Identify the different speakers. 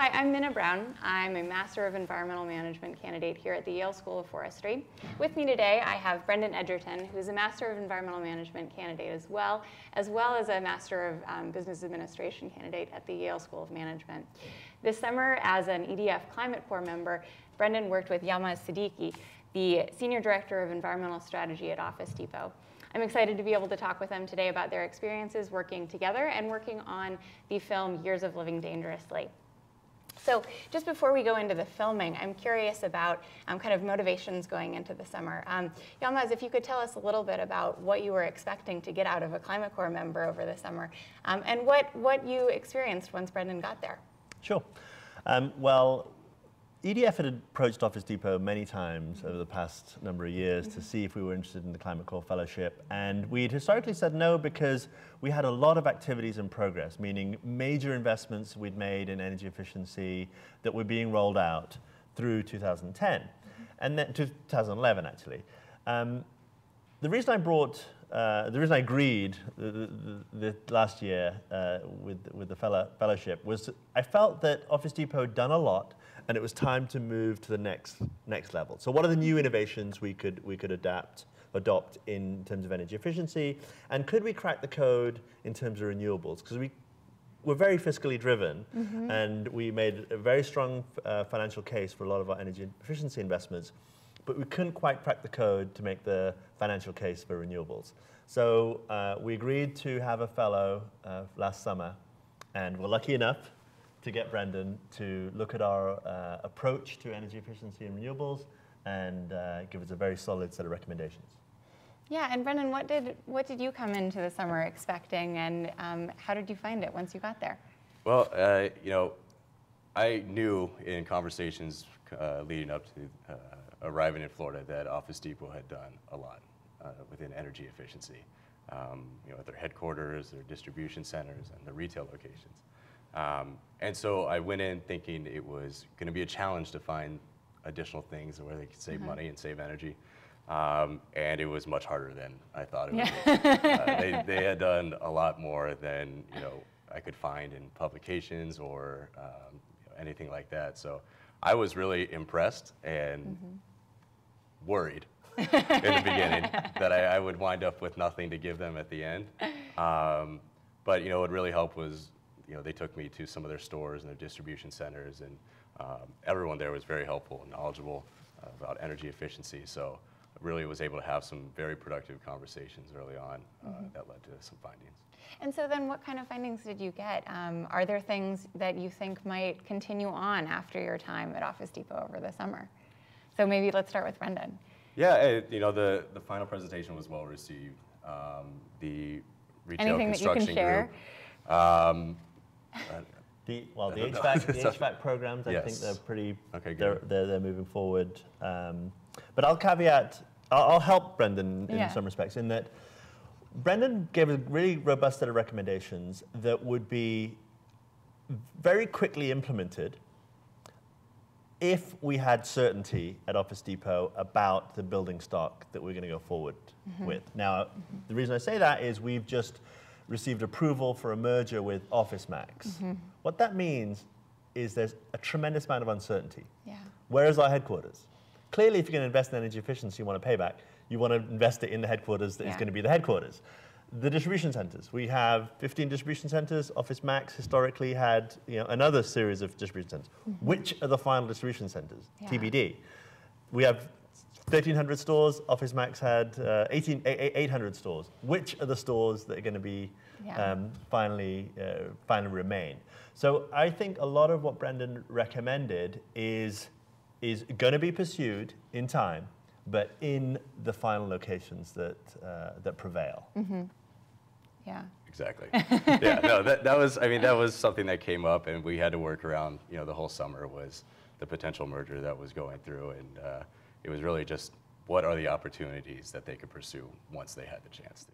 Speaker 1: Hi, I'm Minna Brown. I'm a Master of Environmental Management candidate here at the Yale School of Forestry. With me today, I have Brendan Edgerton, who's a Master of Environmental Management candidate as well as a Master of Business Administration candidate at the Yale School of Management. This summer, as an EDF Climate Corps member, Brendan worked with Yalmaz Siddiqui, the Senior Director of Environmental Strategy at Office Depot. I'm excited to be able to talk with them today about their experiences working together and working on the film Years of Living Dangerously. So just before we go into the filming, I'm curious about kind of motivations going into the summer. Yalmaz, if you could tell us a little bit about what you were expecting to get out of a Climate Corps member over the summer, and what you experienced once Brendan got there.
Speaker 2: Sure. Well, EDF had approached Office Depot many times over the past number of years to see if we were interested in the Climate Corps Fellowship, and we'd historically said no because we had a lot of activities in progress, meaning major investments we'd made in energy efficiency that were being rolled out through 2010, and then 2011 actually. The reason I agreed the last year with the fellowship was I felt that Office Depot had done a lot, and it was time to move to the next level. So what are the new innovations we could adopt in terms of energy efficiency, and could we crack the code in terms of renewables? Because we're very fiscally driven, and we made a very strong financial case for a lot of our energy efficiency investments, but we couldn't quite crack the code to make the financial case for renewables. So we agreed to have a fellow last summer, and we're lucky enough to get Brendan to look at our approach to energy efficiency and renewables and give us a very solid set of recommendations.
Speaker 1: Yeah, and Brendan, what did you come into the summer expecting, and how did you find it once you got there?
Speaker 3: Well, I knew in conversations leading up to arriving in Florida that Office Depot had done a lot within energy efficiency, at their headquarters, their distribution centers, and the retail locations. And so I went in thinking it was going to be a challenge to find additional things where they could save money and save energy. And it was much harder than I thought it would be. They had done a lot more than I could find in publications or anything like that. So I was really impressed and worried in the beginning that I would wind up with nothing to give them at the end. But what really helped was they took me to some of their stores and their distribution centers, and everyone there was very helpful and knowledgeable about energy efficiency. So I really was able to have some very productive conversations early on that led to some findings.
Speaker 1: And so then what kind of findings did you get? Are there things that you think might continue on after your time at Office Depot over the summer? So maybe let's start with Brendan.
Speaker 3: Yeah, the final presentation was well received. The retail
Speaker 1: Anything
Speaker 3: construction
Speaker 1: that you can
Speaker 3: group.
Speaker 2: The HVAC programs, I think they're pretty.
Speaker 3: Okay,
Speaker 2: they're moving forward. But I'll help Brendan in some respects in that Brendan gave a really robust set of recommendations that would be very quickly implemented if we had certainty at Office Depot about the building stock that we're going to go forward with. Now, the reason I say that is we've just received approval for a merger with Office Max. What that means is there's a tremendous amount of uncertainty.
Speaker 1: Yeah.
Speaker 2: Where is our headquarters? Clearly, if you're going to invest in energy efficiency, you want to pay back. You want to invest it in the headquarters that is going to be the headquarters. The distribution centers. We have 15 distribution centers. Office Max historically had another series of distribution centers. Which are the final distribution centers? TBD. We have 1,300 stores. Office Max had 800 stores. Which are the stores that are going to be finally remain? So I think a lot of what Brendan recommended is going to be pursued in time, but in the final locations that prevail.
Speaker 1: Yeah.
Speaker 3: Exactly. Yeah. No, that was something that came up, and we had to work around. The whole summer was the potential merger that was going through, and it was really just what are the opportunities that they could pursue once they had the chance to.